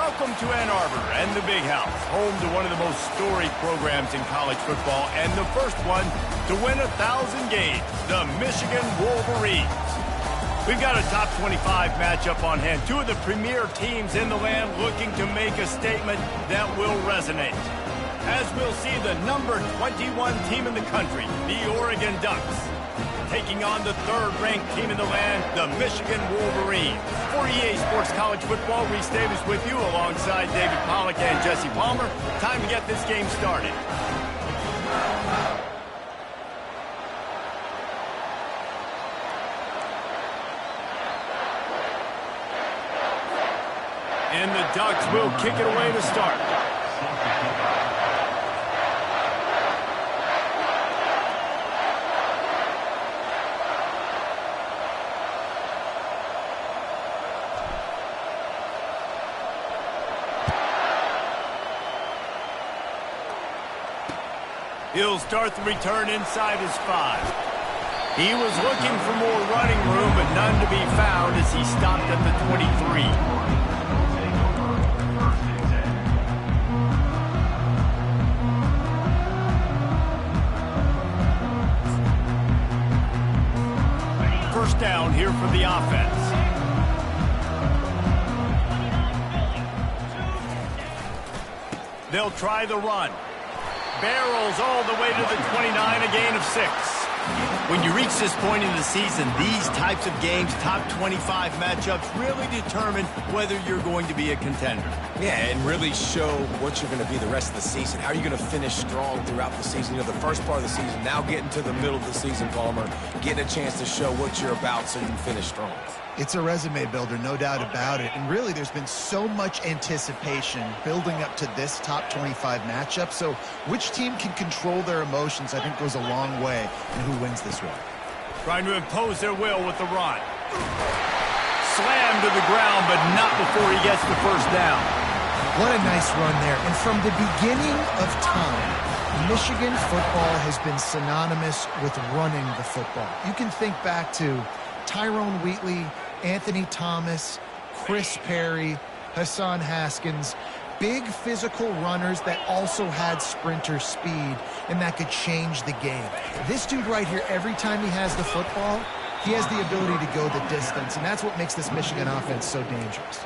Welcome to Ann Arbor and the Big House, home to one of the most storied programs in college football and the first one to win 1,000 games, the Michigan Wolverines. We've got a top 25 matchup on hand, two of the premier teams in the land looking to make a statement that will resonate. As we'll see the number 21 team in the country, the Oregon Ducks, taking on the third-ranked team in the land, the Michigan Wolverines. For EA Sports College Football, Reese Davis with you alongside David Pollack and Jesse Palmer. Time to get this game started. And the Ducks will kick it away to start. He'll start the return inside his 5. He was looking for more running room, but none to be found as he stopped at the 23. First down here for the offense. They'll try the run. Barrels all the way to the 29, a gain of 6. When you reach this point in the season, these types of games, top 25 matchups, really determine whether you're going to be a contender. Yeah, and really show what you're going to be the rest of the season. How are you going to finish strong throughout the season? You know, the first part of the season, now getting to the middle of the season, Palmer, getting a chance to show what you're about so you can finish strong. It's a resume builder, no doubt about it. And really, there's been so much anticipation building up to this top 25 matchup. So which team can control their emotions, I think, goes a long way in who wins this one. Trying to impose their will with the run. Slammed to the ground, but not before he gets the first down. What a nice run there. And from the beginning of time, Michigan football has been synonymous with running the football. You can think back to Tyrone Wheatley, Anthony Thomas, Chris Perry, Hassan Haskins, big physical runners that also had sprinter speed and that could change the game. This dude right here, every time he has the football, he has the ability to go the distance, and that's what makes this Michigan offense so dangerous.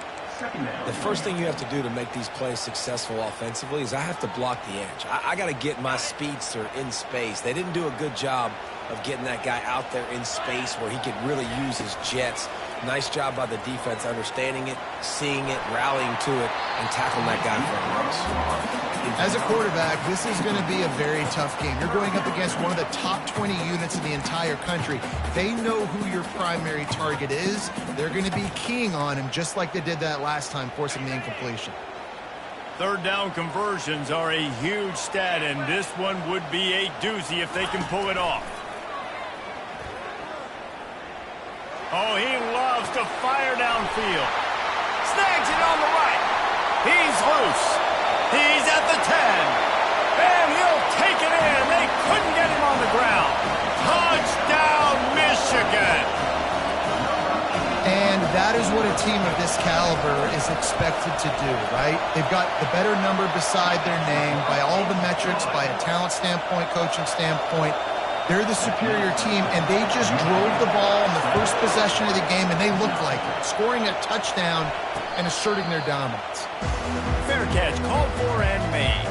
The first thing you have to do to make these plays successful offensively is I have to block the edge. I got to get my speedster in space. They didn't do a good job of getting that guy out there in space where he could really use his jets. Nice job by the defense understanding it, seeing it, rallying to it, and tackling that guy for a loss. As a quarterback, this is going to be a very tough game. You're going up against one of the top 20 units in the entire country. They know who your primary target is. They're going to be keying on him just like they did that last time, forcing the incompletion. Third down conversions are a huge stat, and this one would be a doozy if they can pull it off. Oh, he loves to fire downfield. Snags it on the right. He's loose. He's at the 10. And he'll take it in. They couldn't get him on the ground. Touchdown, Michigan. And that is what a team of this caliber is expected to do, right? They've got the better number beside their name by all the metrics, by a talent standpoint, coaching standpoint. They're the superior team, and they just drove the ball on the first possession of the game, and they looked like it, scoring a touchdown and asserting their dominance. Fair catch, called for and made.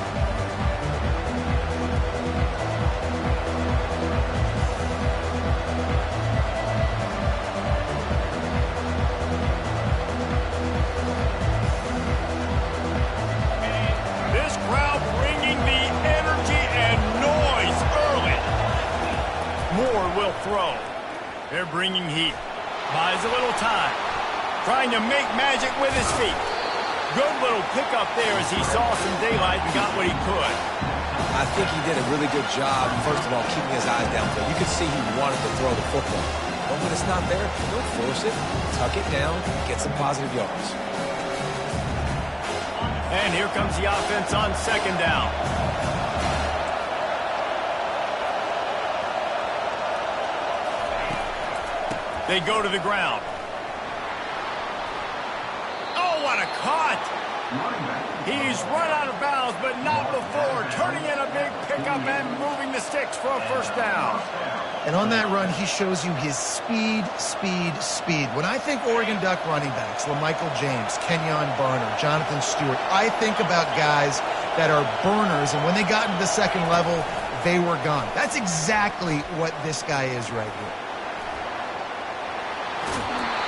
This crowd bringing the energy and noise early. Moore will throw. They're bringing heat. Buys a little time. Trying to make magic with his feet. Good little pickup there as he saw some daylight and got what he could. I think he did a really good job, first of all, keeping his eyes downfield. You could see he wanted to throw the football. But when it's not there, don't force it. Tuck it down, get some positive yards. And here comes the offense on second down. They go to the ground. Oh, what a cut! He's run out of bounds, but not before turning in a big pickup and moving the sticks for a first down. And on that run, he shows you his speed. When I think Oregon Duck running backs, LaMichael James, Kenyon Barner, Jonathan Stewart, I think about guys that are burners, and when they got into the second level, they were gone. That's exactly what this guy is right here.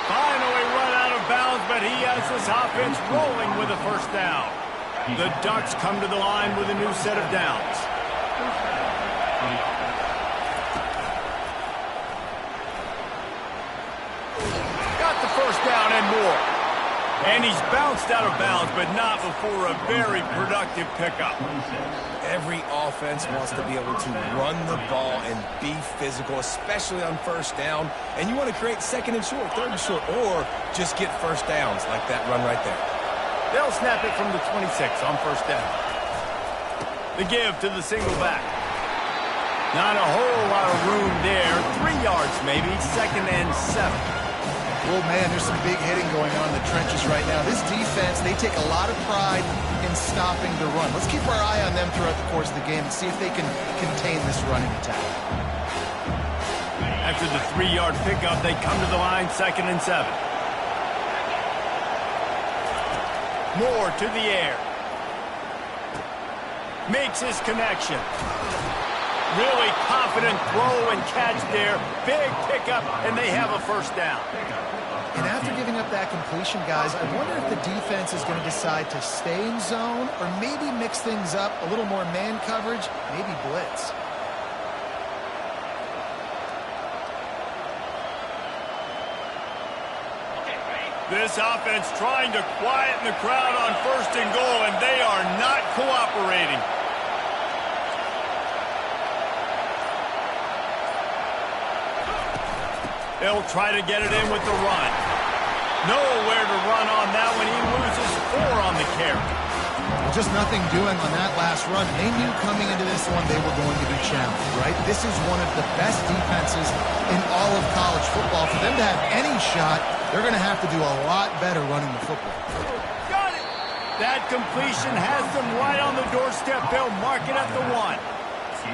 Finally run out of bounds, but he has this offense rolling with a first down. The Ducks come to the line with a new set of downs. First down and more. And he's bounced out of bounds, but not before a very productive pickup. Every offense wants to be able to run the ball and be physical, especially on first down. And you want to create second and short, third and short, or just get first downs like that run right there. They'll snap it from the 26 on first down. The give to the single back. Not a whole lot of room there. 3 yards maybe, 2nd and 7. Well, man, there's some big hitting going on in the trenches right now. This defense, they take a lot of pride in stopping the run. Let's keep our eye on them throughout the course of the game and see if they can contain this running attack. After the 3-yard pickup, they come to the line, 2nd and 7. Moore to the air. Makes his connection. Really confident throw and catch there. Big pickup, and they have a first down. And after giving up that completion, guys, I wonder if the defense is going to decide to stay in zone or maybe mix things up, a little more man coverage, maybe blitz. This offense trying to quieten the crowd on 1st and goal, and they are not cooperating. They'll try to get it in with the run. Nowhere to run on that one. He loses 4 on the carry. Just nothing doing on that last run. They knew coming into this one they were going to be challenged, right? This is one of the best defenses in all of college football. For them to have any shot, they're going to have to do a lot better running the football. Got it! That completion has them right on the doorstep. They'll mark it at the 1.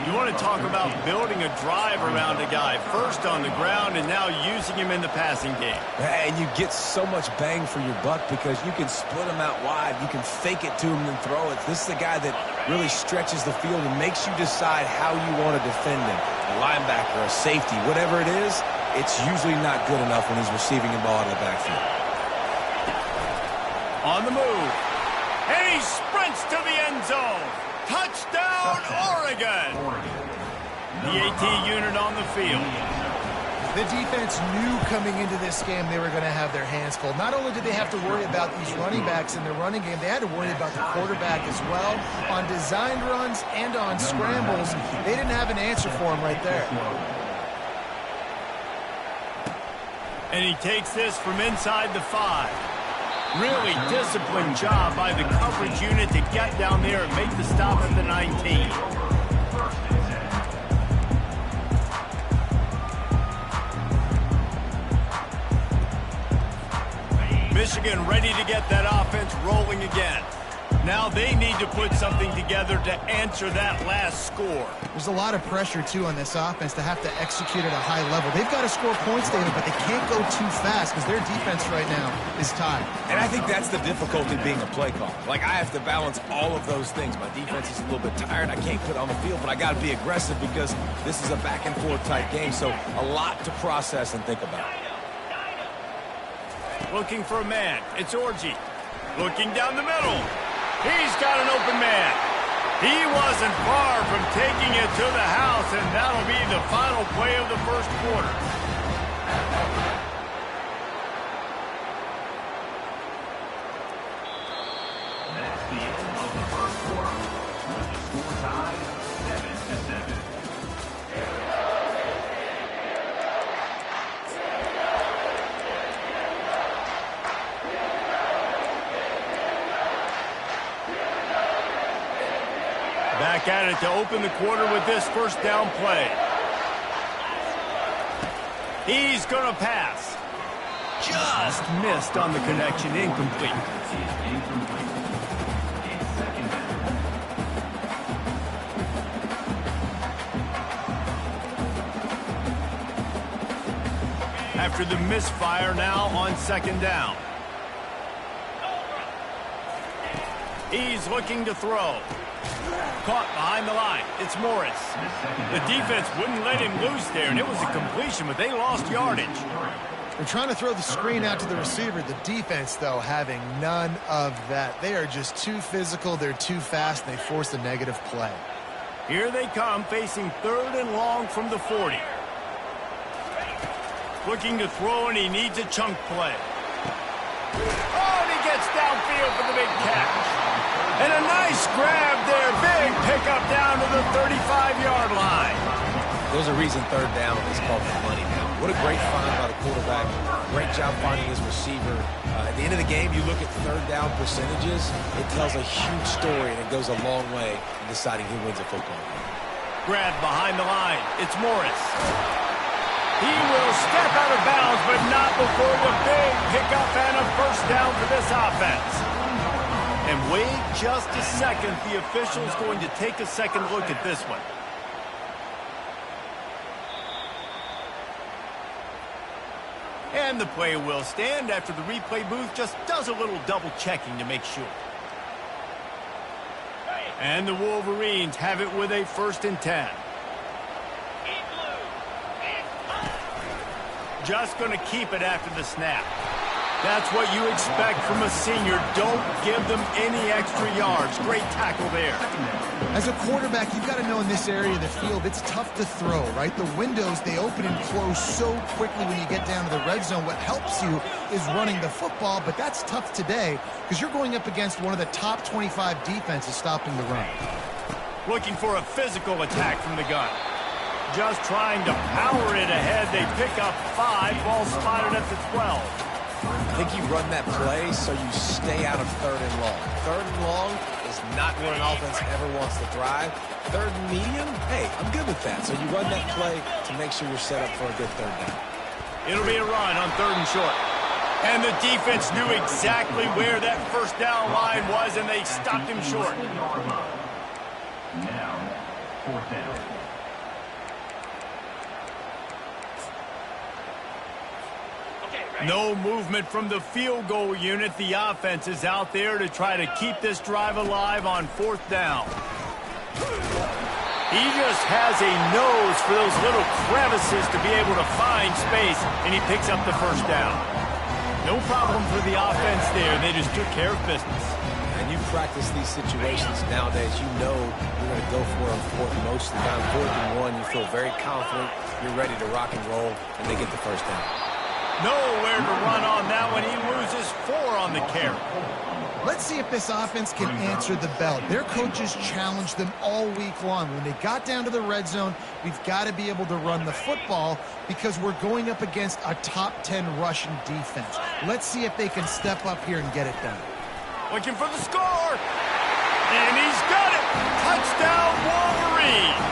You want to talk about building a drive around a guy. First on the ground and now using him in the passing game. And you get so much bang for your buck because you can split him out wide. You can fake it to him and throw it. This is the guy that really stretches the field and makes you decide how you want to defend him. A linebacker, a safety, whatever it is, it's usually not good enough when he's receiving the ball out of the backfield. On the move. And he sprints to the end zone. Touchdown, Oregon! The AT unit on the field. The defense knew coming into this game they were going to have their hands full. Not only did they have to worry about these running backs in their running game, they had to worry about the quarterback as well. On designed runs and on scrambles, they didn't have an answer for him right there. And he takes this from inside the 5. Really disciplined job by the coverage unit to get down there and make the stop at the 19. Michigan ready to get that offense rolling again. Now they need to put something together to answer that last score. There's a lot of pressure, too, on this offense to have to execute at a high level. They've got to score points, David, but they can't go too fast because their defense right now is tired. And I think that's the difficulty being a play call. Like, I have to balance all of those things. My defense is a little bit tired. I can't put on the field, but I got to be aggressive because this is a back-and-forth type game, so a lot to process and think about. Looking for a man. It's Orji. Looking down the middle. He's got an open man. He wasn't far from taking it to the house, and that'll be the final play of the first quarter. That's the end of the first quarter. With the score tied 7-7. Back at it to open the quarter with this first down play. He's going to pass. Just missed on the connection, incomplete. After the misfire now on second down. He's looking to throw. Caught behind the line. It's Morris. The defense wouldn't let him loose there, and it was a completion, but they lost yardage. They're trying to throw the screen out to the receiver. The defense, though, having none of that. They are just too physical. They're too fast, and they force a negative play. Here they come, facing 3rd and long from the 40. Looking to throw, and he needs a chunk play. Oh, and he gets downfield for the big catch. And a nice grab there. Big pickup down to the 35-yard line. There's a reason 3rd down is called the money down. What a great find by the quarterback. Great job finding his receiver. At the end of the game, you look at 3rd down percentages. It tells a huge story, and it goes a long way in deciding who wins a football game. Grab behind the line. It's Morris. He will step out of bounds, but not before the big pickup and a first down for this offense. And wait just a second. The official's going to take a second look at this one. And the play will stand after the replay booth just does a little double checking to make sure. And the Wolverines have it with a 1st and 10. Just going to keep it after the snap. That's what you expect from a senior. Don't give them any extra yards. Great tackle there. As a quarterback, you've got to know in this area of the field, it's tough to throw, right? The windows, they open and close so quickly when you get down to the red zone. What helps you is running the football, but that's tough today because you're going up against one of the top 25 defenses stopping the run. Looking for a physical attack from the gun. Just trying to power it ahead. They pick up 5. Ball spotted at the 12. I think you run that play so you stay out of 3rd and long. 3rd and long is not where an offense ever wants to thrive. 3rd and medium, hey, I'm good with that. So you run that play to make sure you're set up for a good 3rd down. It'll be a run on 3rd and short. And the defense knew exactly where that first down line was, and they stopped him short. Now, 4th down. No movement from the field goal unit. The offense is out there to try to keep this drive alive on 4th down. He just has a nose for those little crevices to be able to find space, and he picks up the first down. No problem for the offense there. They just took care of business. And you practice these situations nowadays. You know you're going to go for it on 4th most of the time. 4th and 1, you feel very confident. You're ready to rock and roll, and they get the first down. Nowhere to run on that one. He loses 4 on the carry. Let's see if this offense can answer the bell. Their coaches challenged them all week long. When they got down to the red zone, we've got to be able to run the football because we're going up against a top 10 Russian defense. Let's see if they can step up here and get it done. Looking for the score. And he's got it. Touchdown, Wolverines.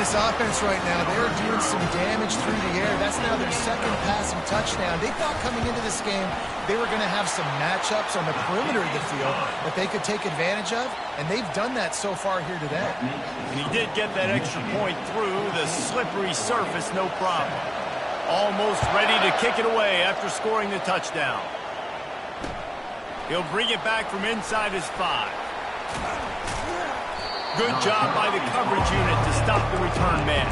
This offense right now, they're doing some damage through the air. That's now their 2nd passing touchdown. They thought coming into this game they were going to have some matchups on the perimeter of the field that they could take advantage of, and they've done that so far here today. And he did get that extra point through the slippery surface, no problem. Almost ready to kick it away after scoring the touchdown. He'll bring it back from inside his 5. Good job by the coverage unit to stop the return man.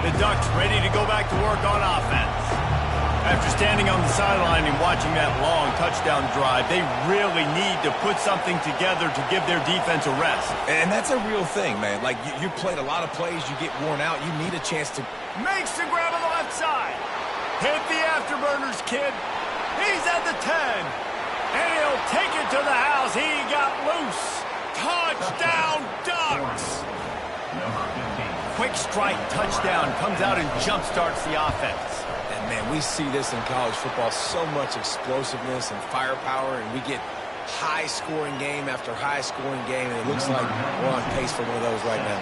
The Ducks ready to go back to work on offense. After standing on the sideline and watching that long touchdown drive, they really need to put something together to give their defense a rest. And that's a real thing, man. Like, you played a lot of plays, you get worn out, you need a chance to... Makes the grab on the left side. Hit the afterburners, kid. He's at the 10. And he'll take it to the house. He got loose. Touchdown, Ducks. Quick strike touchdown comes out and jump-starts the offense. And, man, we see this in college football, so much explosiveness and firepower, and we get high-scoring game after high-scoring game, and it looks like we're on pace for one of those right now.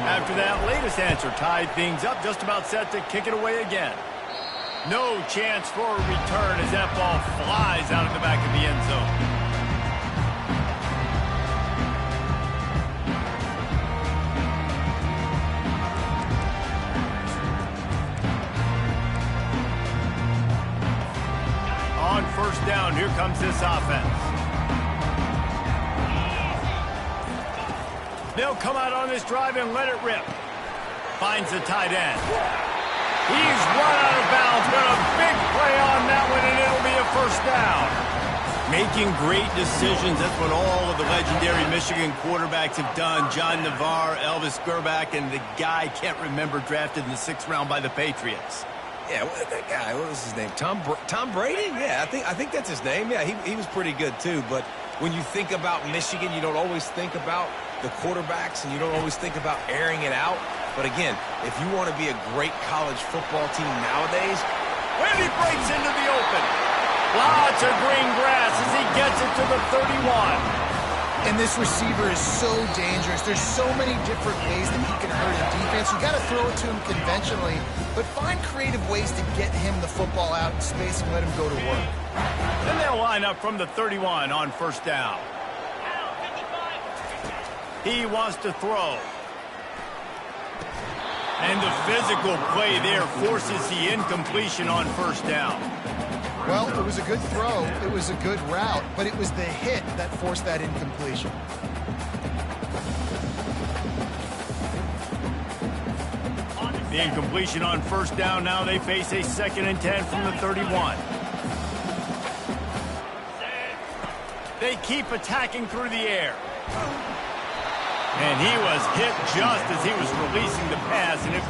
After that latest answer tied things up, just about set to kick it away again. No chance for a return as that ball flies out of the back of the end zone. On first down, here comes this offense. They'll come out on this drive and let it rip. Finds the tight end. He's run out of bounds, but a big play on that one, and it'll be a first down. Making great decisions, that's what all of the legendary Michigan quarterbacks have done. John Navarre, Elvis Grbac, and the guy, can't remember, drafted in the 6th round by the Patriots. Yeah, that guy, what was his name? Tom Brady? Yeah, I think that's his name. Yeah, he was pretty good too. But when you think about Michigan, you don't always think about the quarterbacks, and you don't always think about airing it out. But again, if you want to be a great college football team nowadays, when he breaks into the open, lots of green grass as he gets it to the 31. And this receiver is so dangerous. There's so many different ways that he can hurt a defense. You got to throw it to him conventionally, but find creative ways to get him the football out in space and let him go to work. Then they'll line up from the 31 on first down. He wants to throw. And the physical play there forces the incompletion on first down. Well, it was a good throw. It was a good route, but it was the hit that forced that incompletion. The incompletion on first down. Now they face a 2nd and 10 from the 31. They keep attacking through the air. And he was hit just as he was releasing the pass, and it...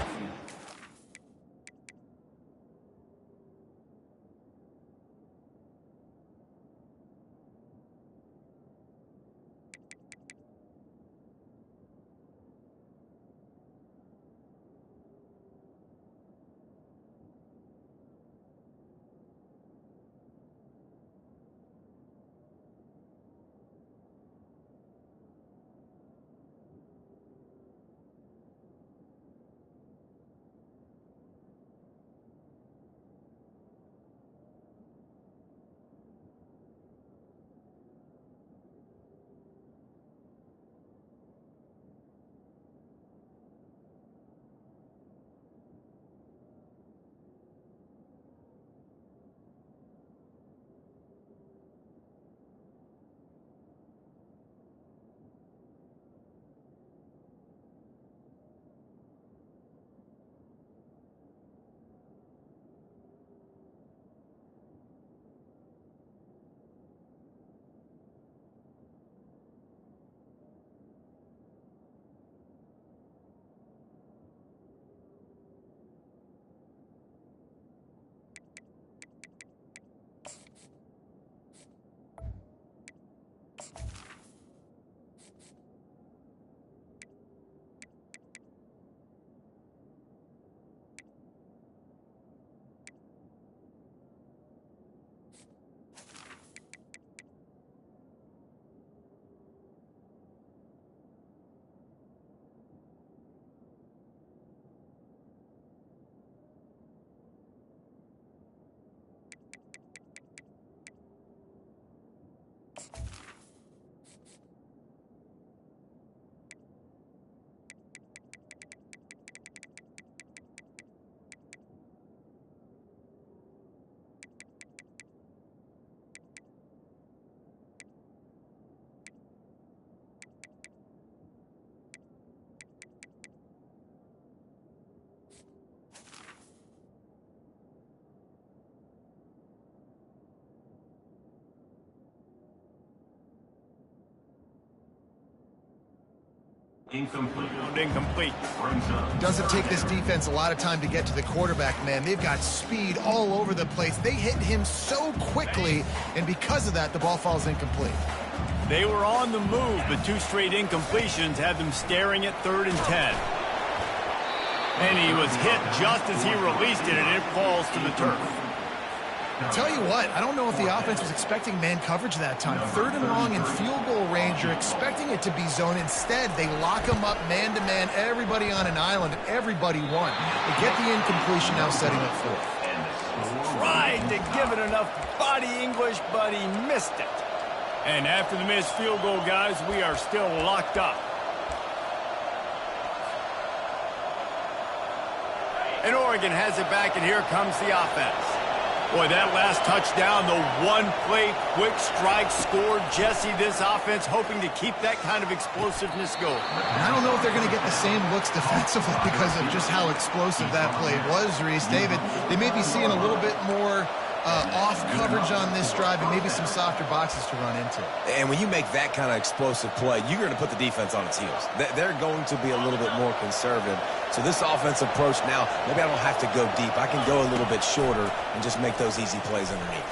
Incomplete. Doesn't take this defense a lot of time to get to the quarterback, man. They've got speed all over the place. They hit him so quickly, and because of that, the ball falls incomplete. They were on the move, but 2 straight incompletions had them staring at 3rd and 10. And he was hit just as he released it, and it falls to the turf. Tell you what, I don't know if the offense was expecting man coverage that time. 3rd and long in field goal range, you're expecting it to be zone. Instead, they lock him up man-to-man, everybody on an island, and everybody won. They get the incompletion, now setting up 4th. given enough body English, but he missed it. And after the missed field goal, guys, we are still locked up. And Oregon has it back, and here comes the offense. Boy, that last touchdown, the one-play quick strike scored. Jesse, this offense hoping to keep that kind of explosiveness going. I don't know if they're going to get the same looks defensively because of just how explosive that play was, Reese. David, they may be seeing a little bit more off coverage on this drive and maybe some softer boxes to run into. And when you make that kind of explosive play, you're going to put the defense on its heels. They're going to be a little bit more conservative. So this offensive approach now, maybe I don't have to go deep. I can go a little bit shorter and just make those easy plays underneath.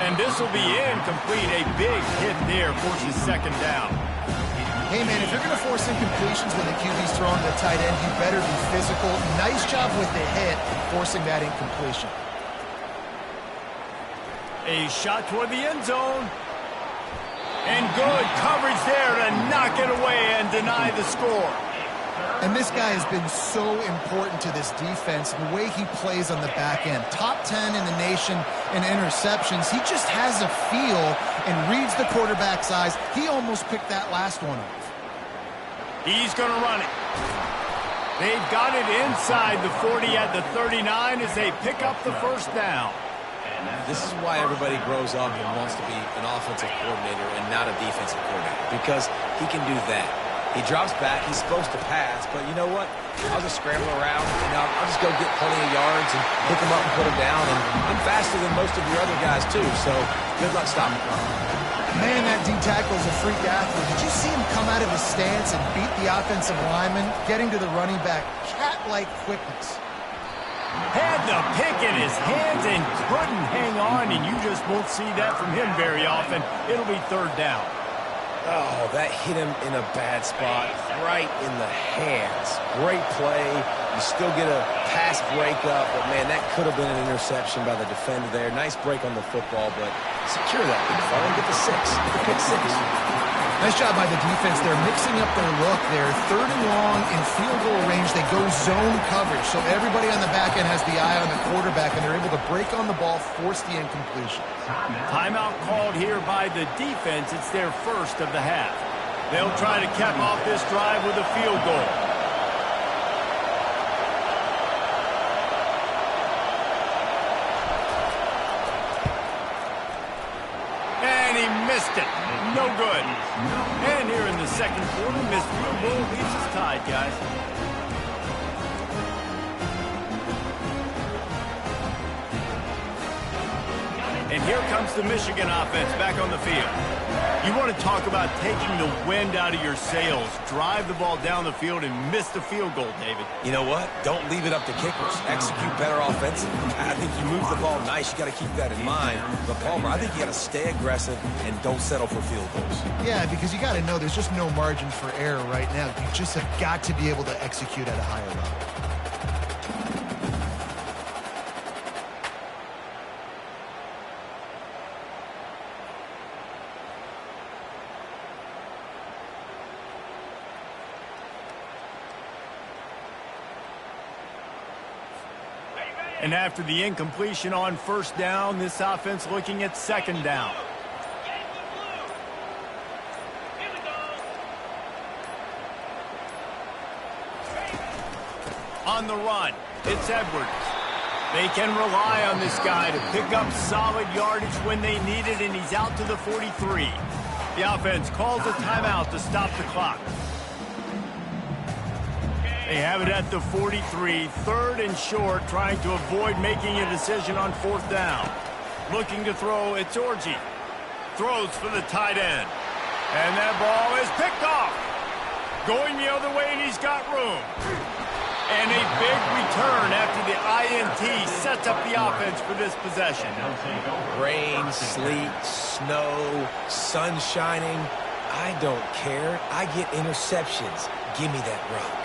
And this will be incomplete. A big hit there forces second down. Hey, man, if you're going to force incompletions when the QB's throwing the tight end, you better be physical. Nice job with the hit, forcing that incompletion. A shot toward the end zone. And good coverage there to knock it away and deny the score. And this guy has been so important to this defense, the way he plays on the back end. Top 10 in the nation in interceptions. He just has a feel and reads the quarterback's eyes. He almost picked that last one off. He's going to run it. They've got it inside the 40 at the 39 as they pick up the first down. This is why everybody grows up and wants to be an offensive coordinator and not a defensive coordinator, because he can do that. He drops back. He's supposed to pass, but you know what? I'll just scramble around, and I'll just go get plenty of yards and pick him up and put him down. And I'm faster than most of your other guys, too, so good luck stopping me. Man, that D tackle is a freak athlete. Did you see him come out of his stance and beat the offensive lineman, getting to the running back? Cat-like quickness. Had the pick in his hands and couldn't hang on, and you just won't see that from him very often. It'll be third down. Oh, that hit him in a bad spot, right in the hands. Great play. You still get a pass breakup, but, man, that could have been an interception by the defender there. Nice break on the football, but secure that big fella and get the pick six. Nice job by the defense. They're mixing up their look there. Third and long in field goal range. They go zone coverage. So everybody on the back end has the eye on the quarterback, and they're able to break on the ball, force the incompletion. Timeout called here by the defense. It's their first of the half. They'll try to cap off this drive with a field goal. And he missed it. No good. And here in the second quarter, missed field goal leaves us tied, guys. And here comes the Michigan offense back on the field. You want to talk about taking the wind out of your sails. Drive the ball down the field and miss the field goal, David. You know what? Don't leave it up to kickers. Execute better offensively. I think you move the ball nice. You got to keep that in mind. But, Palmer, I think you got to stay aggressive and don't settle for field goals. Yeah, because you got to know there's just no margin for error right now. You just have got to be able to execute at a higher level. And after the incompletion on first down, this offense looking at second down. On the run, it's Edwards. They can rely on this guy to pick up solid yardage when they need it, and he's out to the 43. The offense calls a timeout to stop the clock. They have it at the 43, third and short, trying to avoid making a decision on fourth down. Looking to throw, it's Orji. Throws for the tight end. And that ball is picked off. Going the other way, and he's got room. And a big return after the INT sets up the offense for this possession. Rain, sleet, snow, sun shining. I don't care. I get interceptions. Give me that rock.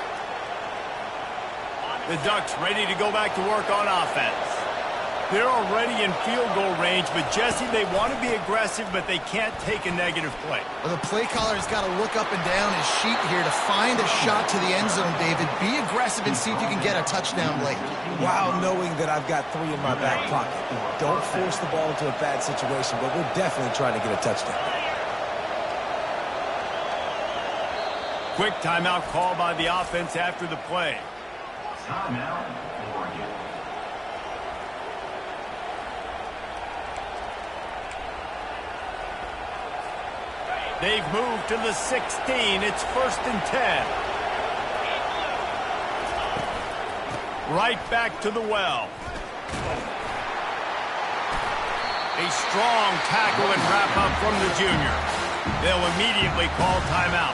The Ducks ready to go back to work on offense. They're already in field goal range, but Jesse, they want to be aggressive, but they can't take a negative play. Well, the play caller's got to look up and down his sheet here to find a shot to the end zone, David. Be aggressive and see if you can get a touchdown late. While knowing that I've got 3 in my back pocket. Don't force the ball into a bad situation, but we're definitely trying to get a touchdown. Quick timeout call by the offense after the play. Timeout, Oregon. They've moved to the 16. It's 1st and 10. Right back to the well. A strong tackle and wrap up from the junior. They'll immediately call timeout.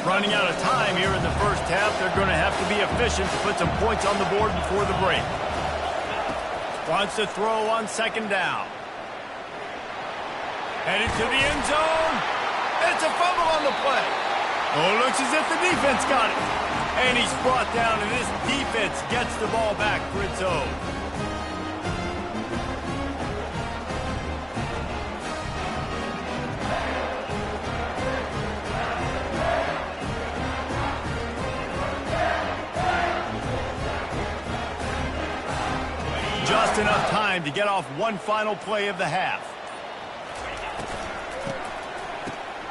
Running out of time here in the first half. They're going to have to be efficient to put some points on the board before the break. Wants to throw on 2nd down. Headed to the end zone. It's a fumble on the play. Oh, it looks as if the defense got it. And he's brought down, and this defense gets the ball back for its own. Just enough time to get off one final play of the half.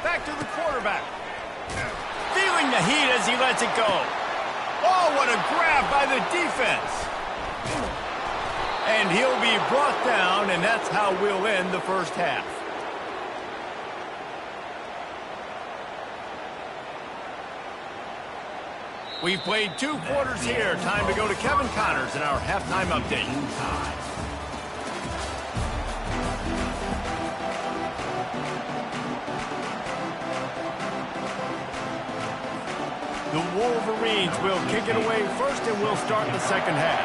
Back to the quarterback. Feeling the heat as he lets it go. Oh, what a grab by the defense. And he'll be brought down, and that's how we'll end the first half. We've played 2 quarters here. Time to go to Kevin Connors in our halftime update. The Wolverines will kick it away first, and we'll start the second half.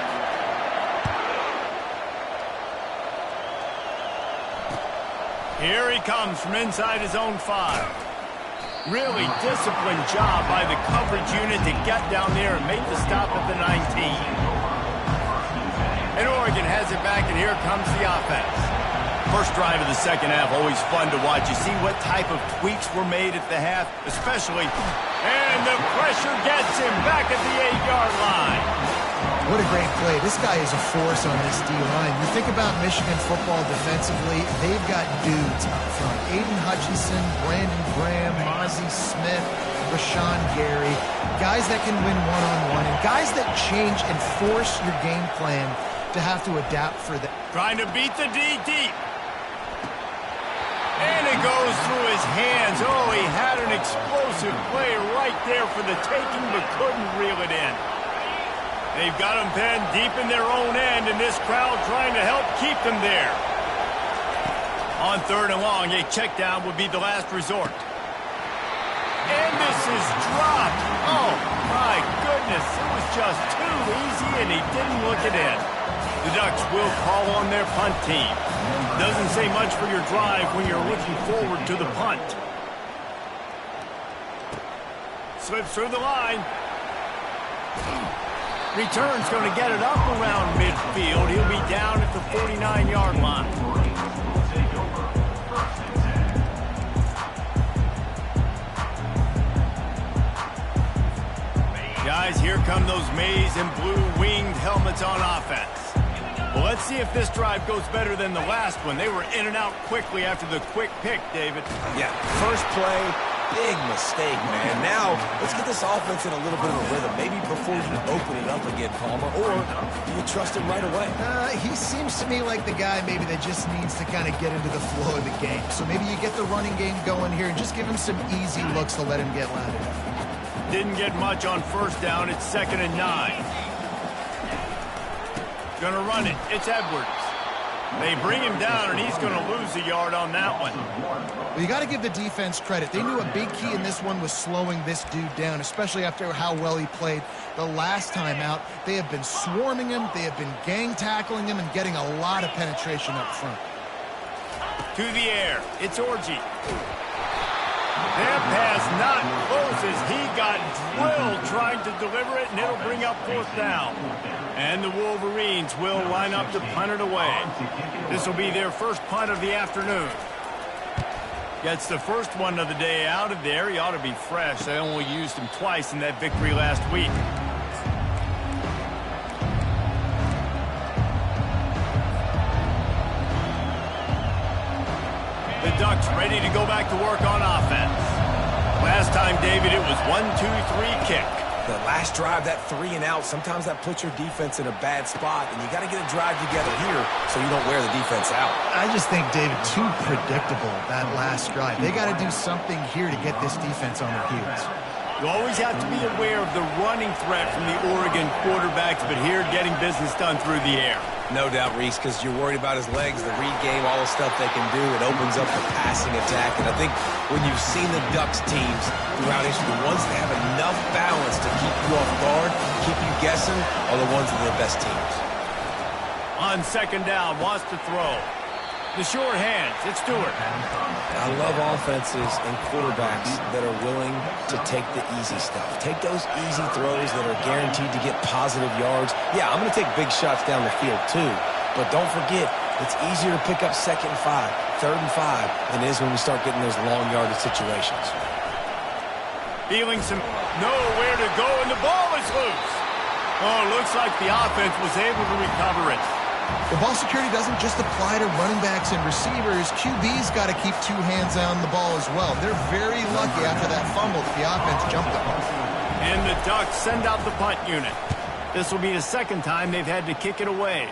Here he comes from inside his own 5. Really disciplined job by the coverage unit to get down there and make the stop at the 19. And Oregon has it back, and here comes the offense. First drive of the second half, always fun to watch. You see what type of tweaks were made at the half, especially. And the pressure gets him back at the 8-yard line. What a great play. This guy is a force on this D-line. You think about Michigan football defensively, they've got dudes up front. Aiden Hutchinson, Brandon Graham, Mozzie Smith, Rashawn Gary. Guys that can win one-on-one and guys that change and force your game plan to have to adapt for that. Trying to beat the D deep. And it goes through his hands. Oh, he had an explosive play right there for the taking, but couldn't reel it in. They've got them pinned deep in their own end, and this crowd trying to help keep them there. On 3rd and long, a check down would be the last resort. And this is dropped. Oh, my goodness. It was just too easy, and he didn't look it in. The Ducks will call on their punt team. Doesn't say much for your drive when you're looking forward to the punt. Slips through the line. Return's going to get it up around midfield. He'll be down at the 49-yard line. Guys, here come those maize and blue winged helmets on offense. Well, let's see if this drive goes better than the last one. They were in and out quickly after the quick pick, David. Yeah, first play, big mistake, man. Now, let's get this offense in a little bit of a rhythm. Maybe before you open it up again, Palmer, or do you trust him right away? He seems to me like the guy maybe that just needs to kind of get into the flow of the game. So maybe you get the running game going here and just give him some easy looks to let him get loaded up. Didn't get much on 1st down. It's 2nd and 9. Gonna run it. It's Edwards. They bring him down, and he's going to lose a yard on that one. Well, you got to give the defense credit. They knew a big key in this one was slowing this dude down, especially after how well he played the last time out. They have been swarming him. They have been gang tackling him and getting a lot of penetration up front. To the air. It's Orji. That pass not got drilled trying to deliver it, and it'll bring up fourth down. And the Wolverines will line up to punt it away. This will be their first punt of the afternoon. Gets the first one of the day out of there. He ought to be fresh. They only used him twice in that victory last week. The Ducks ready to go back to work on offense. Last time, David, it was 1-2-3 kick. The last drive, that 3 and out, sometimes that puts your defense in a bad spot, and you got to get a drive together here so you don't wear the defense out. I just think, David, too predictable, that last drive. They got to do something here to get this defense on their heels. You always have to be aware of the running threat from the Oregon quarterbacks, but here getting business done through the air. No doubt, Reese, because you're worried about his legs, the read game, all the stuff they can do. It opens up the passing attack. And I think when you've seen the Ducks teams throughout history, the ones that have enough balance to keep you off guard, keep you guessing, are the ones that are the best teams. On second down, wants to throw. The short hands, it's Stewart. I love offenses and quarterbacks that are willing to take the easy stuff. Take those easy throws that are guaranteed to get positive yards. Yeah, I'm going to take big shots down the field too, but don't forget, it's easier to pick up 2nd and 5, 3rd and 5 than it is when we start getting those long yardage situations. Feeling some nowhere to go, and the ball is loose. Oh, looks like the offense was able to recover it. The ball security doesn't just apply to running backs and receivers. QB's got to keep 2 hands on the ball as well. They're very lucky after that fumble that the offense jumped the ball. And the Ducks send out the punt unit. This will be the second time they've had to kick it away.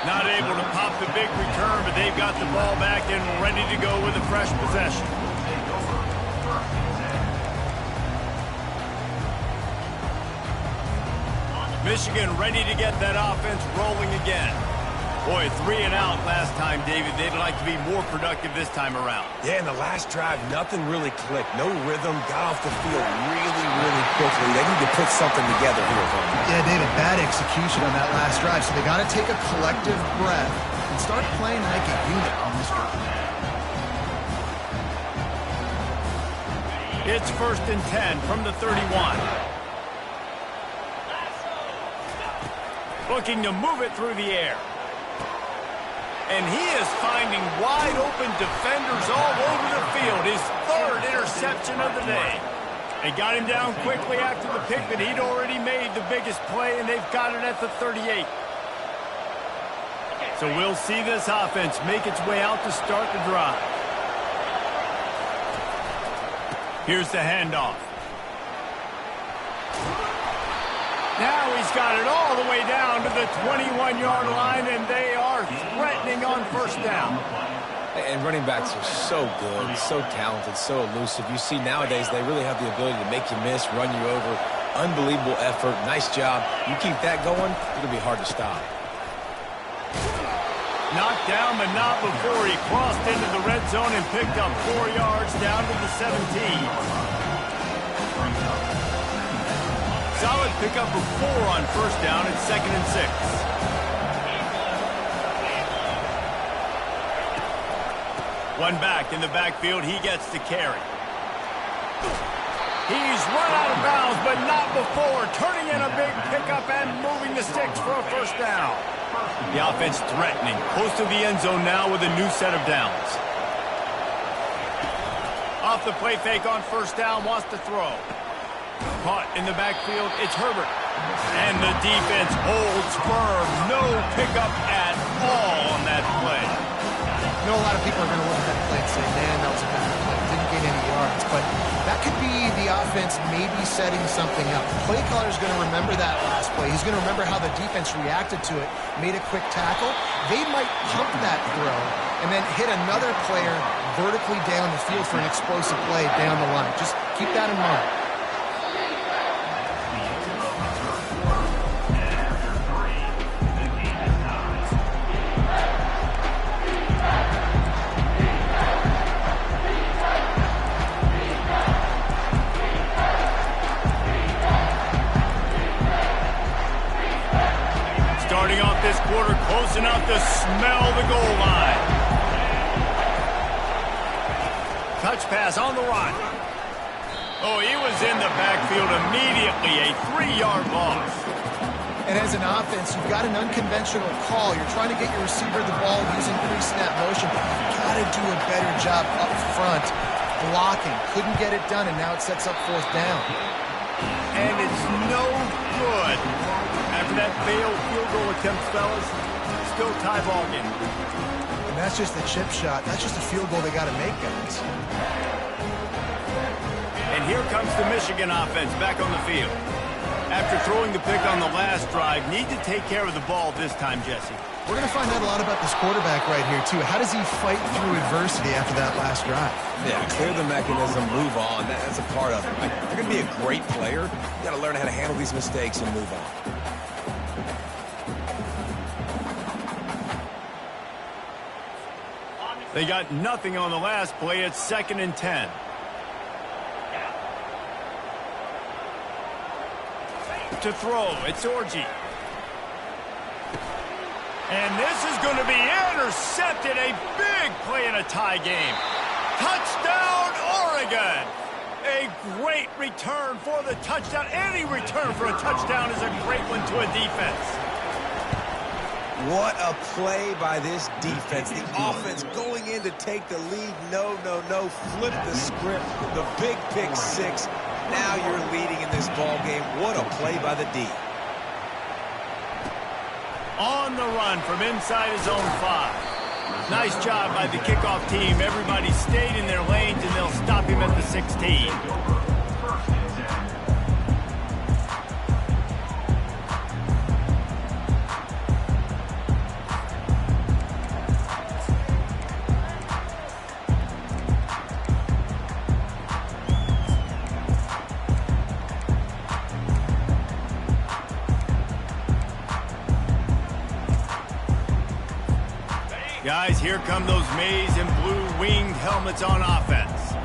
Not able to pop the big return, but they've got the ball back and ready to go with a fresh possession. Michigan ready to get that offense rolling again. Boy, 3 and out last time, David. They'd like to be more productive this time around. Yeah, in the last drive, nothing really clicked. No rhythm. Got off the field really, really quickly. They need to put something together here. Yeah, David, bad execution on that last drive. So they got to take a collective breath and start playing like a unit on this drive. It's 1st and 10 from the 31. Looking to move it through the air. And he is finding wide open defenders all over the field. His 3rd interception of the day. They got him down quickly after the pick, but he'd already made the biggest play, and they've got it at the 38. So we'll see this offense make its way out to start the drive. Here's the handoff. Now he's got it all the way down to the 21-yard line, and they are threatening on 1st down. And running backs are so good, so talented, so elusive. You see nowadays they really have the ability to make you miss, run you over. Unbelievable effort. Nice job. You keep that going, it'll be hard to stop. Knocked down, but not before he crossed into the red zone and picked up 4 yards down to the 17. Solid pickup of 4 on 1st down at 2nd and 6. One back in the backfield. He gets the carry. He's run out of bounds, but not before turning in a big pickup and moving the sticks for a 1st down. The offense threatening. Close to the end zone now with a new set of downs. Off the play fake on 1st down. Wants to throw. Caught in the backfield, it's Herbert. And the defense holds firm. No pickup at all on that play. I know a lot of people are going to look at that play and say, man, that was a bad play. Didn't gain any yards. But that could be the offense maybe setting something up. The play caller is going to remember that last play. He's going to remember how the defense reacted to it, made a quick tackle. They might pump that throw and then hit another player vertically down the field for an explosive play down the line. Just keep that in mind. Starting off this quarter close enough to smell the goal line. touch pass on the run. Oh, he was in the backfield immediately. A 3-yard loss. And as an offense, you've got an unconventional call. You're trying to get your receiver the ball using pre-snap motion. You've got to do a better job up front blocking. Couldn't get it done, and now it sets up 4th down. And it's no good. After that failed field goal attempt, fellas, still tie ball game. And that's just a chip shot. That's just a field goal they got to make, guys. And here comes the Michigan offense back on the field. After throwing the pick on the last drive, need to take care of the ball this time, Jesse. We're going to find out a lot about this quarterback right here, too. How does he fight through adversity after that last drive? Yeah, clear the mechanism, move on. That's a part of it. Like, you're going to be a great player. You got to learn how to handle these mistakes and move on. They got nothing on the last play. It's 2nd and 10. To throw, it's Orji. And this is going to be intercepted. A big play in a tie game. Touchdown, Oregon. A great return for the touchdown. Any return for a touchdown is a great one to a defense. What a play by this defense. The offense going in to take the lead. No. Flip the script. The big pick 6. Now you're leading in this ball game. What a play by the D. On the run from inside his own 5. Nice job by the kickoff team. Everybody stayed in their lanes, and they'll stop him at the 16. Guys, here come those maize and blue winged helmets on offense.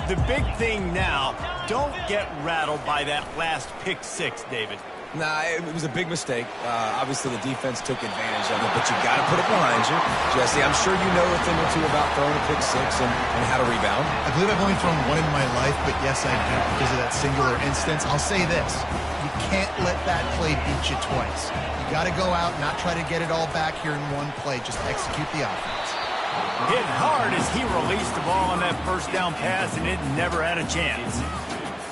The big thing now, don't get rattled by that last pick 6, David. Nah, it was a big mistake. Obviously, the defense took advantage of it, but you got to put it behind you. Jesse, I'm sure you know a thing or two about throwing a pick 6 and how to rebound. I believe I've only thrown one in my life, but yes, I do because of that singular instance. I'll say this. You can't let that play beat you twice. You got to go out, not try to get it all back here in one play. Just execute the offense. Hit hard as he released the ball on that first down pass, and it never had a chance.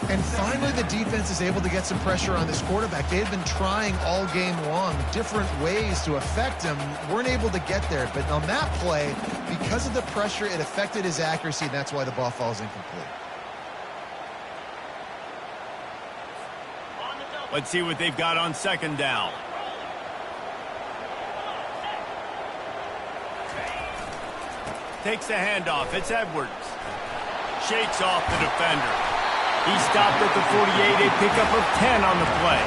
And finally, the defense is able to get some pressure on this quarterback. They had been trying all game long different ways to affect him. Weren't able to get there. But on that play, because of the pressure, it affected his accuracy, and that's why the ball falls incomplete. Let's see what they've got on 2nd down. Takes the handoff. It's Edwards. Shakes off the defender. He stopped at the 48, a pickup of 10 on the play.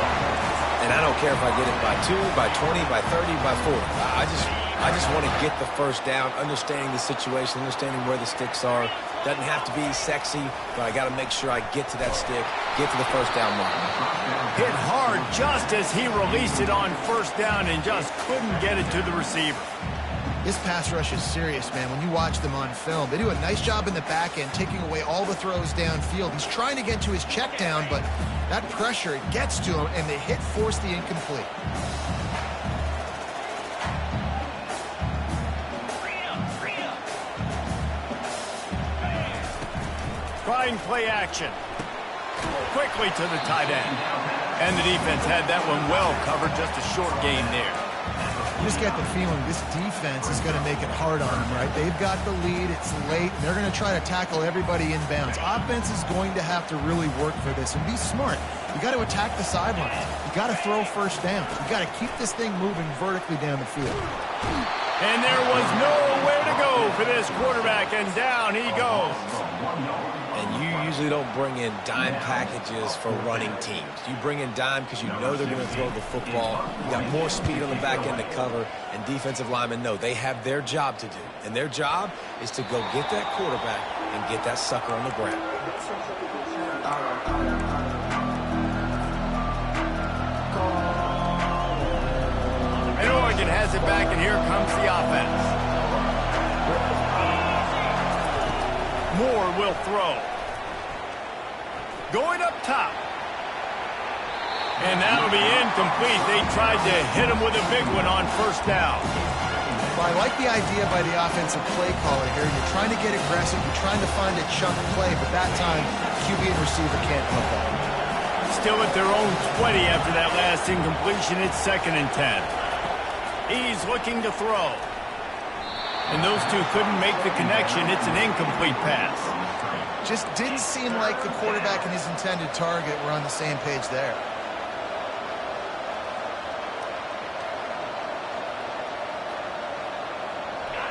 And I don't care if I get it by 2, by 20, by 30, by 40. I just want to get the first down, understanding the situation, understanding where the sticks are. Doesn't have to be sexy, but I got to make sure I get to that stick, get to the first down mark. Hit hard just as he released it on 1st down and just couldn't get it to the receiver. This pass rush is serious, man. When you watch them on film, they do a nice job in the back end, taking away all the throws downfield. He's trying to get to his check down, but that pressure, it gets to him, and the hit forced the incomplete. Trying play action. Quickly to the tight end. And the defense had that one well covered, just a short gain there. You just get the feeling this defense is going to make it hard on them, right? They've got the lead. It's late. They're going to try to tackle everybody inbounds. Offense is going to have to really work for this and be smart. You got to attack the sidelines. You got to throw 1st down. You got to keep this thing moving vertically down the field. And there was nowhere to go for this quarterback, and down he goes. And you usually don't bring in dime packages for running teams. You bring in dime because you know they're going to throw the football. You got more speed on the back end to cover, and defensive linemen know they have their job to do. And their job is to go get that quarterback and get that sucker on the ground. And Oregon has it back, and here comes the offense. Moore will throw. Going up top. And that'll be incomplete. They tried to hit him with a big one on first down. Well, I like the idea by the offensive play caller here. You're trying to get aggressive. You're trying to find a chunk play, but that time, QB and receiver can't help that. Still at their own 20 after that last incompletion. It's 2nd and 10. He's looking to throw. And those two couldn't make the connection. It's an incomplete pass. Just didn't seem like the quarterback and his intended target were on the same page there.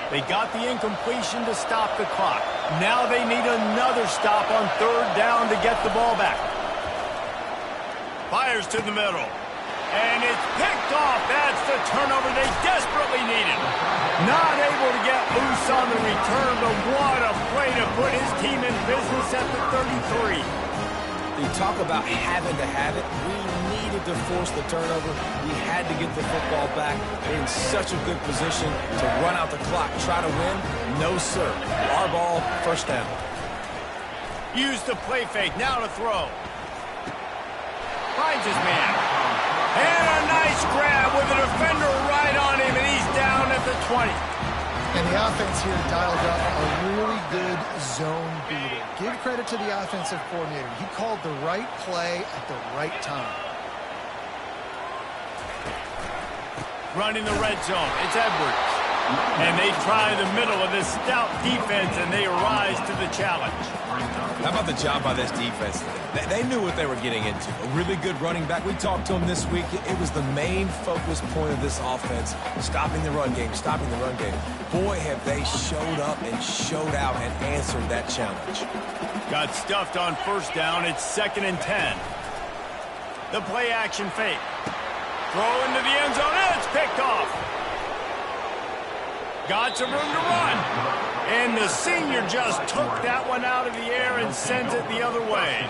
They got the incompletion to stop the clock. Now they need another stop on 3rd down to get the ball back. Fires to the middle. And it's picked off. That's the turnover they desperately needed. Not able to get loose on the return, but what a play to put his team in business at the 33. You talk about having to have it. We needed to force the turnover. We had to get the football back. They're in such a good position to run out the clock, try to win. No, sir. Our ball, 1st down. Use the play fake. Now to throw. Finds his man. And a nice grab with a defender right on him, and he's down at the 20. And the offense here dialed up a really good zone beater. Give credit to the offensive coordinator. He called the right play at the right time. Running the red zone. It's Edwards. And they try the middle of this stout defense, and they rise to the challenge. How about the job by this defense today? They knew what they were getting into. A really good running back. We talked to him this week. It was the main focus point of this offense, stopping the run game, stopping the run game. Boy, have they showed up and showed out and answered that challenge. Got stuffed on 1st down. It's 2nd and 10. The play action fake. Throw into the end zone. It's picked off. Got some room to run. And the senior just took that one out of the air and sends it the other way.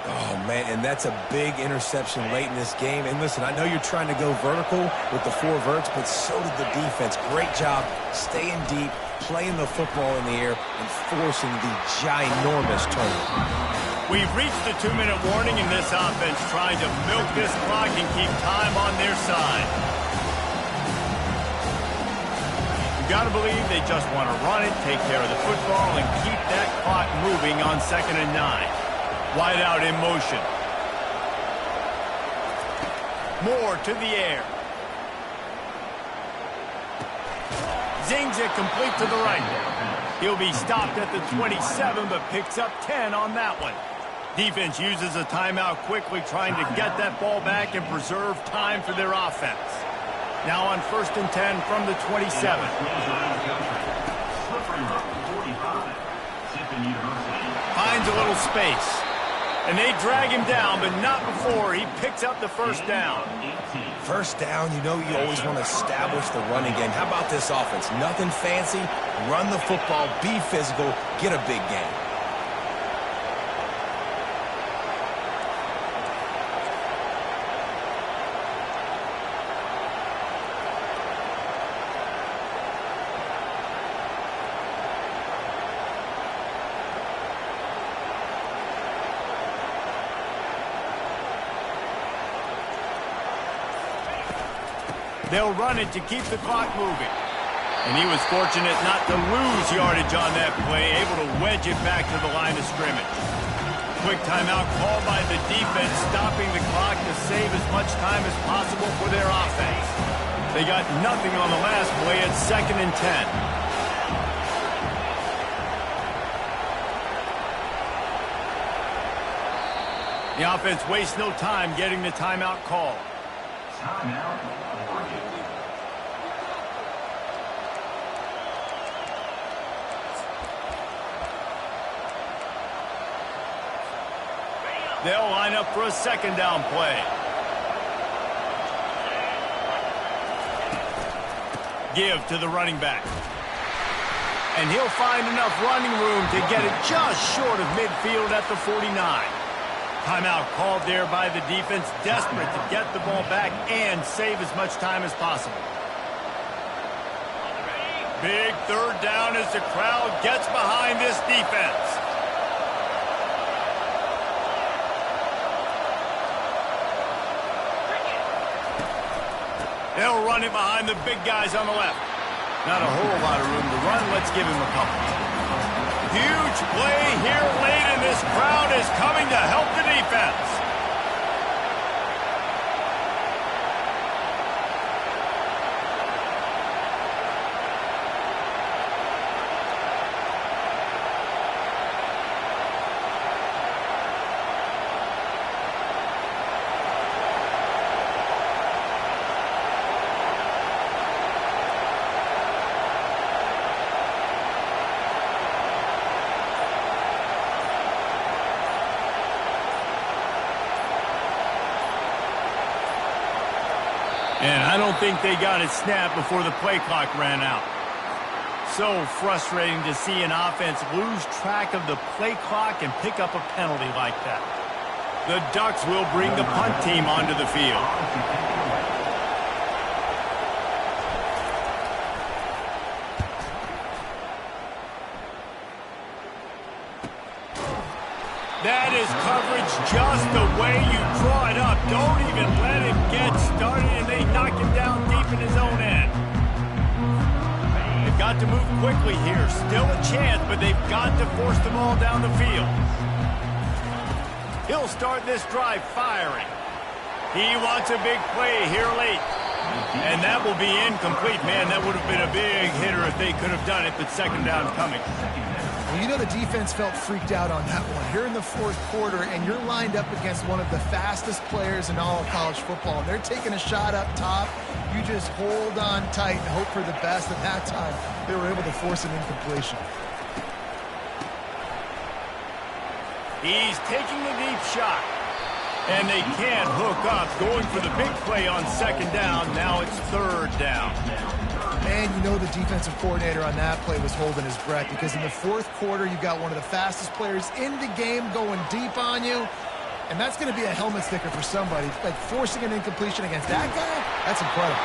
Oh, man, and that's a big interception late in this game. And listen, I know you're trying to go vertical with the 4 verts, but so did the defense. Great job staying deep, playing the football in the air, and forcing the ginormous turnover. We've reached the 2-minute warning in this offense, trying to milk this clock and keep time on their side. Got to believe they just want to run it, take care of the football, and keep that clock moving on 2nd and 9. Wide out in motion. Moore to the air. Zings it complete to the right. He'll be stopped at the 27, but picks up 10 on that one. Defense uses a timeout quickly, trying to get that ball back and preserve time for their offense. Now on 1st and 10 from the 27. Finds a little space. And they drag him down, but not before he picks up the 1st down. 1st down, you know you always want to establish the running game. How about this offense? Nothing fancy. Run the football, be physical, get a big game. They'll run it to keep the clock moving. And he was fortunate not to lose yardage on that play, able to wedge it back to the line of scrimmage. Quick timeout called by the defense, stopping the clock to save as much time as possible for their offense. They got nothing on the last play at 2nd and 10. The offense wastes no time getting the timeout call. Timeout. They'll line up for a 2nd down play. Give to the running back. And he'll find enough running room to get it just short of midfield at the 49. Timeout called there by the defense, desperate to get the ball back and save as much time as possible. Big third down as the crowd gets behind this defense. They'll run it behind the big guys on the left. Not a whole lot of room to run. Let's give him a couple. Huge play here late, and this crowd is coming to help the defense. And I don't think they got it snapped before the play clock ran out. So frustrating to see an offense lose track of the play clock and pick up a penalty like that. The Ducks will bring the punt team onto the field. That is coverage just the way you draw it up. Don't even let him get started, and they knock him down deep in his own end. They've got to move quickly here. Still a chance, but they've got to force the ball down the field. He'll start this drive firing. He wants a big play here late. And that will be incomplete. Man, that would have been a big hitter if they could have done it, but second down coming. Well, you know the defense felt freaked out on that one. You're in the fourth quarter, and you're lined up against one of the fastest players in all of college football. And they're taking a shot up top. You just hold on tight and hope for the best. At that time, they were able to force an incompletion. He's taking the deep shot. And they can't hook up. Going for the big play on second down. Now it's third down. And you know the defensive coordinator on that play was holding his breath, because in the fourth quarter, you got one of the fastest players in the game going deep on you. And that's going to be a helmet sticker for somebody. Like forcing an incompletion against that guy, that's incredible.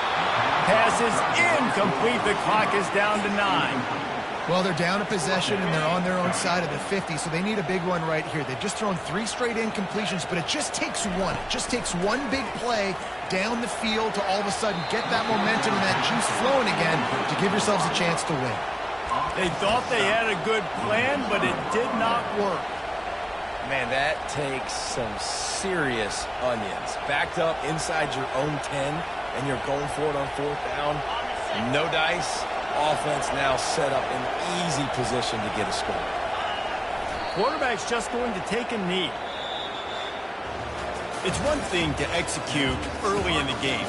Pass is incomplete. The clock is down to 9. Well, they're down a possession, and they're on their own side of the 50, so they need a big one right here. They've just thrown 3 straight incompletions, but it just takes one. It just takes one big play down the field to all of a sudden get that momentum and that juice flowing again to give yourselves a chance to win. They thought they had a good plan, but it did not work. Man, that takes some serious onions. Backed up inside your own 10, and you're going for it on fourth down. No dice. Offense now set up in easy position to get a score. Quarterback's just going to take a knee. It's one thing to execute early in the game.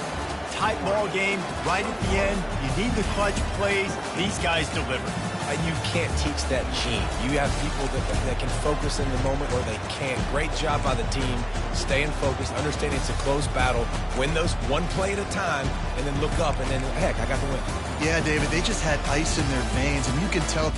Tight ball game, right at the end. You need the clutch plays. These guys deliver. And you can't teach that gene. You have people that can focus in the moment or they can't. Great job by the team, staying focused, understanding it's a close battle, win those one play at a time, and then look up, and then, heck, I got the win. Yeah, David, they just had ice in their veins, and you can tell